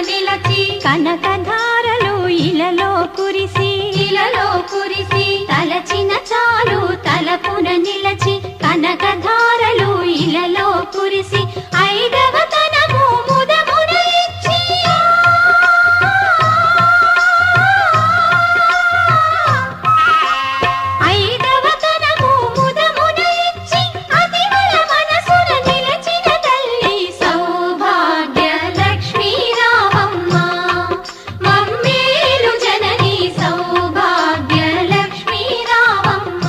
నిలచి కనకధారలు ఇలలో కురిసి తలచిన చాలు తలపున నిలచి కనకధారలు ఇలలో కురిసి ఐదవతనము ముదమున ఇచ్చి ఐదవతనము ముదమున ఇచ్చి అతివల మనసున నిలచిన తల్లి సౌభాగ్య లక్ష్మీ రామమ్మ మమ్మేలు జనని సౌభాగ్య లక్ష్మీ రామమ్మ.